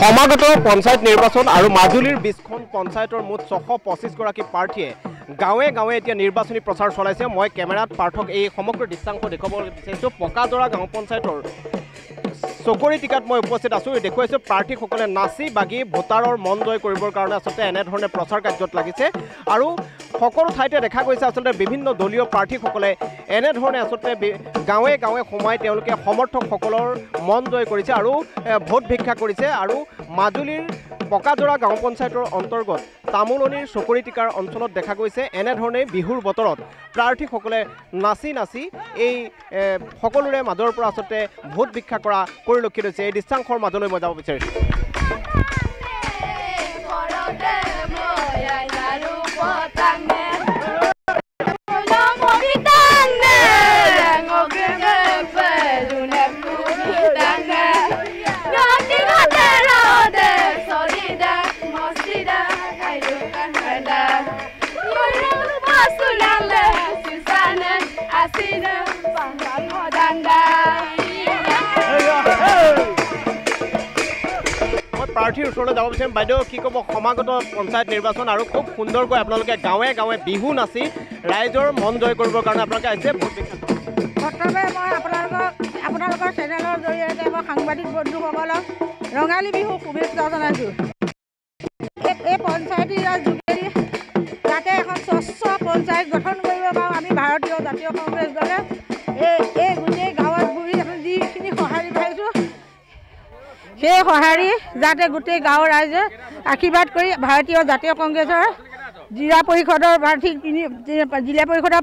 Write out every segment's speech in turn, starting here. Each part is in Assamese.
সমাগত পঞ্চায়ত নিৰ্বাচন আৰু মাজুলীৰ ২০খন পঞ্চায়তৰ মুঠ ৬২৫ গৰাকী প্ৰাৰ্থীয়ে গাঁৱে গাঁৱে এতিয়া নিৰ্বাচনী প্ৰচাৰ চলাইছে। মই কেমেৰাত পাৰ্থক এই সমগ্ৰ দৃশ্যাংশ দেখুৱাব বিচাৰিছোঁ। পকাজৰা গাঁও পঞ্চায়তৰ চকৰি টিকাত মই উপস্থিত আছোঁ। দেখুৱাইছোঁ প্ৰাৰ্থীসকলে নাচি বাগি ভোটাৰৰ মন জয় কৰিবৰ কাৰণে আচলতে এনেধৰণে প্ৰচাৰ কাৰ্যত লাগিছে আৰু সকলো ঠাইতে দেখা গৈছে আচলতে বিভিন্ন দলীয় প্ৰাৰ্থীসকলে এনেধৰণে আচলতে গাঁৱে গাঁৱে সোমাই তেওঁলোকে সমৰ্থকসকলৰ মন জয় কৰিছে আৰু ভোট ভিক্ষা কৰিছে। আৰু মাজুলীৰ পকাজৰা গাঁও পঞ্চায়তৰ অন্তৰ্গত তামোলনিৰ চকৰি টিকাৰ অঞ্চলত দেখা গৈছে এনেধৰণে বিহুৰ বতৰত প্ৰাৰ্থীসকলে নাচি নাচি এই সকলোৰে মাজৰ পৰা আচলতে ভোট ভিক্ষা কৰা পৰিলক্ষিত হৈছে। এই দৃশ্যাংশৰ মাজলৈ মই যাব বিচাৰিছোঁ। প্ৰাৰ্থীৰ ওচৰলৈ যাব বিচাৰিম। বাইদেউ কি ক'ব, সমাগত পঞ্চায়ত নিৰ্বাচন আৰু খুব সুন্দৰকৈ আপোনালোকে গাঁৱে গাঁৱে বিহু নাচি ৰাইজৰ মন জয় কৰিবৰ কাৰণে আপোনালোকে আহিছে ভোট ভিক্ষা। প্ৰথমে মই আপোনালোকৰ চেনেলৰ জৰিয়তে মই সাংবাদিক বন্ধুসকলক ৰঙালী বিহু শুভেচ্ছা জনাইছোঁ। এই পঞ্চায়তী ৰাজ যোগেদি যাতে এখন স্বচ্ছ পঞ্চায়ত গঠন কৰিব পাৰোঁ, আমি ভাৰতীয় জাতীয় কংগ্ৰেছ দলে এই গোটেই গাঁৱত ঘূৰি যিখিনি সঁহাৰি পাইছোঁ সেই সঁহাৰি যাতে গোটেই গাঁৱৰ ৰাইজে আশীৰ্বাদ কৰি ভাৰতীয় জাতীয় কংগ্ৰেছৰ জিলা পৰিষদৰ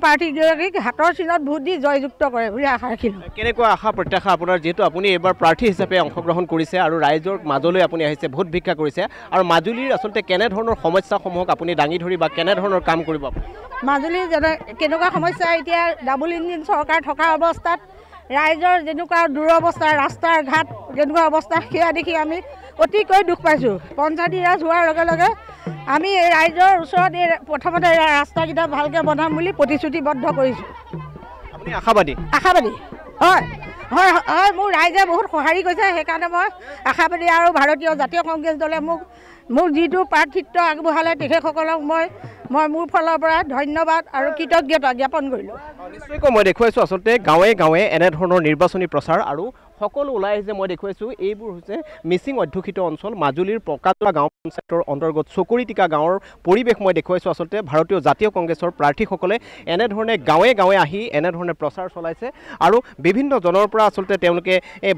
প্ৰাৰ্থীগৰাকীক হাতৰ চিনত ভোট দি জয়যুক্ত কৰে বুলি আশা ৰাখিলোঁ। কেনেকুৱা আশা প্ৰত্যাশা আপোনাৰ, যিহেতু আপুনি এইবাৰ প্ৰাৰ্থী হিচাপে অংশগ্ৰহণ কৰিছে আৰু ৰাইজৰ মাজলৈ আপুনি আহিছে, ভোট ভিক্ষা কৰিছে, আৰু মাজুলীৰ আচলতে কেনেধৰণৰ সমস্যাসমূহক আপুনি দাঙি ধৰি বা কেনেধৰণৰ কাম কৰিব? মাজুলীৰ কেনেকুৱা সমস্যা, এতিয়া ডাবল ইঞ্জিন চৰকাৰ থকা অৱস্থাত ৰাইজৰ যেনেকুৱা দুৰৱস্থা, ৰাস্তাৰ ঘাট যেনেকুৱা অৱস্থা, সেয়া দেখি আমি অতিকৈ দুখ পাইছোঁ। পঞ্চায়তী ৰাজ হোৱাৰ লগে লগে আমি এই ৰাইজৰ ওচৰত প্ৰথমতে ৰাস্তাকেইটা ভালকৈ বনাম বুলি প্ৰতিশ্ৰুতিবদ্ধ কৰিছোঁ। আপুনি আশাবাদী? আশাবাদী, হয় হয় হয়। মোৰ ৰাইজে বহুত সঁহাৰি কৰিছে, সেইকাৰণে মই আশাবাদী। আৰু ভাৰতীয় জাতীয় কংগ্ৰেছ দলে মোক যিটো প্ৰাৰ্থিত্ব আগবঢ়ালে তেখেতসকলক মই মোৰ ফালৰ পৰা ধন্যবাদ আৰু কৃতজ্ঞতা জ্ঞাপন কৰিলোঁ। নিশ্চয়কৈ মই দেখুৱাইছোঁ আচলতে গাঁৱে গাঁৱে এনেধৰণৰ নিৰ্বাচনী প্ৰচাৰ আৰু সকলো ওলাই আহিছে। মই দেখুৱাইছোঁ এইবোৰ হৈছে মিচিং অধ্যুষিত অঞ্চল, মাজুলীৰ পকাজৰা গাঁও পঞ্চায়তৰ অন্তৰ্গত চকৰি টিকা গাঁৱৰ পৰিৱেশ মই দেখুৱাইছোঁ। আচলতে ভাৰতীয় জাতীয় কংগ্ৰেছৰ প্ৰাৰ্থীসকলে এনেধৰণে গাঁৱে গাঁৱে আহি এনেধৰণে প্ৰচাৰ চলাইছে আৰু বিভিন্ন জনৰ পৰা আচলতে তেওঁলোকে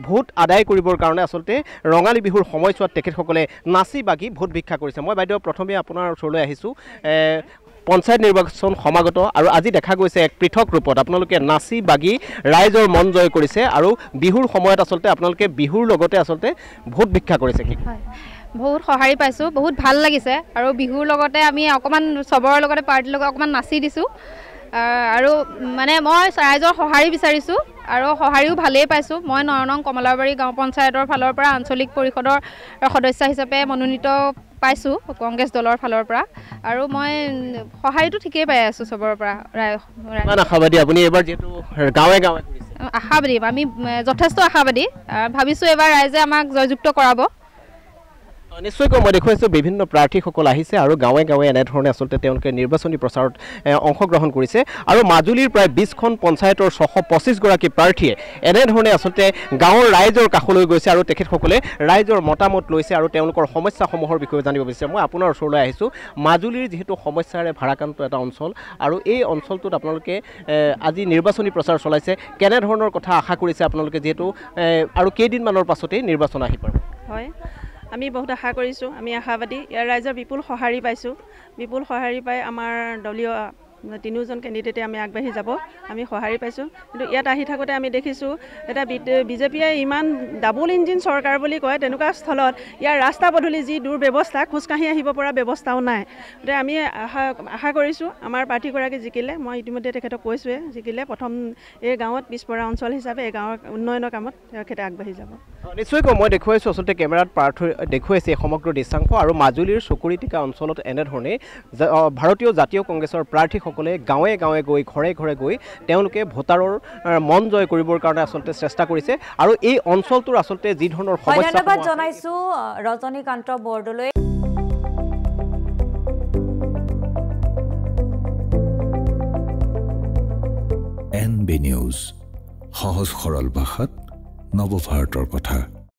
ভোট আদায় কৰিবৰ কাৰণে আচলতে ৰঙালী বিহুৰ সময়ছোৱাত তেখেতসকলে নাচি বাগি ভোট ভিক্ষা কৰিছে। মই বাইদেউ প্ৰথমে আপোনাৰ ওচৰলৈ আহিছোঁ। পঞ্চায়ত নিৰ্বাচন সমাগত আৰু আজি দেখা গৈছে এক পৃথক ৰূপত আপোনালোকে নাচি বাগি ৰাইজৰ মন জয় কৰিছে আৰু বিহুৰ সময়ত আচলতে আপোনালোকে বিহুৰ লগতে আচলতে ভোট ভিক্ষা কৰিছে। কি বহুত সঁহাৰি পাইছোঁ, বহুত ভাল লাগিছে আৰু বিহুৰ লগতে আমি অকণমান চবৰে লগতে পাৰ্টিৰ লগত অকণমান নাচি দিছোঁ আৰু মানে মই ৰাইজৰ সঁহাৰি বিচাৰিছোঁ আৰু সঁহাৰিও ভালেই পাইছোঁ। মই ৯ নং কমলাবাৰী গাঁও পঞ্চায়তৰ ফালৰ পৰা আঞ্চলিক পৰিষদৰ সদস্য হিচাপে মনোনীত পাইছোঁ কংগ্ৰেছ দলৰ ফালৰ পৰা আৰু মই সঁহাৰিটো ঠিকেই পাই আছোঁ চবৰে পৰা। আশাবাদী আপুনি এইবাৰ যিহেতু গাঁৱে গাঁৱে আশাবাদী, আমি যথেষ্ট আশাবাদী, ভাবিছোঁ এইবাৰ ৰাইজে আমাক জয়যুক্ত কৰাব। নিশ্চয়কৈ মই দেখুৱাইছোঁ বিভিন্ন প্ৰাৰ্থীসকল আহিছে আৰু গাঁৱে গাঁৱে এনেধৰণে আচলতে তেওঁলোকে নিৰ্বাচনী প্ৰচাৰত অংশগ্ৰহণ কৰিছে আৰু মাজুলীৰ প্ৰায় ২০খন পঞ্চায়তৰ ৬২৫ গৰাকী প্ৰাৰ্থীয়ে এনেধৰণে আচলতে গাঁৱৰ ৰাইজৰ কাষলৈ গৈছে আৰু তেখেতসকলে ৰাইজৰ মতামত লৈছে আৰু তেওঁলোকৰ সমস্যাসমূহৰ বিষয়ে জানিব বিচাৰিছে। মই আপোনাৰ ওচৰলৈ আহিছোঁ। মাজুলীৰ যিহেতু সমস্যাৰে ভাৰাক্ৰান্ত এটা অঞ্চল আৰু এই অঞ্চলটোত আপোনালোকে আজি নিৰ্বাচনী প্ৰচাৰ চলাইছে, কেনেধৰণৰ কথা আশা কৰিছে আপোনালোকে, যিহেতু আৰু কেইদিনমানৰ পাছতেই নিৰ্বাচন আহি পাব? হয়, আমি বহুত আশা কৰিছোঁ, আমি আশাবাদী। ইয়াৰ ৰাইজৰ বিপুল সঁহাৰি পাইছোঁ। বিপুল সঁহাৰি পাই আমাৰ দলীয় তিনিওজন কেণ্ডিডেটে আমি আগবাঢ়ি যাব, আমি সঁহাৰি পাইছোঁ। কিন্তু ইয়াত আহি থাকোঁতে আমি দেখিছোঁ এটা বিজেপিয়ে ইমান ডাবল ইঞ্জিন চৰকাৰ বুলি কয়, তেনেকুৱা স্থলত ইয়াৰ ৰাস্তা পদূলি যি দুৰ্ব্যৱস্থা, খোজকাঢ়ি আহিব পৰা ব্যৱস্থাও নাই। গতিকে আমি আশা কৰিছোঁ আমাৰ প্ৰাৰ্থীগৰাকী জিকিলে, মই ইতিমধ্যে তেখেতক কৈছোঁৱে, জিকিলে প্ৰথম এই গাঁৱত পিছপৰা অঞ্চল হিচাপে এই গাঁৱৰ উন্নয়নৰ কামত তেখেতে আগবাঢ়ি যাব। নিশ্চয়কৈ মই দেখুৱাইছোঁ আচলতে কেমেৰাত প্ৰাৰ্থী দেখুৱাইছে এই সমগ্ৰ দৃশ্যাংশ আৰু মাজুলীৰ চকৰি টিকা অঞ্চলত এনেধৰণে ভাৰতীয় জাতীয় কংগ্ৰেছৰ প্ৰাৰ্থীসকলে নেতাসকলে গাঁৱে গাঁৱে গৈ ঘৰে ঘৰে গৈ তেওঁলোকে ভোটাৰৰ মন জয় কৰিবৰ কাৰণে আচলতে চেষ্টা কৰিছে আৰু এই অঞ্চলটোৰ আচলতে যি ধৰণৰ সমস্যা ধন্যবাদ জনাইছোঁ ৰজনীকান্ত বৰদলৈ। NB নিউজ সহজ সৰল ভাষাত নৱভাৰতৰ কথা।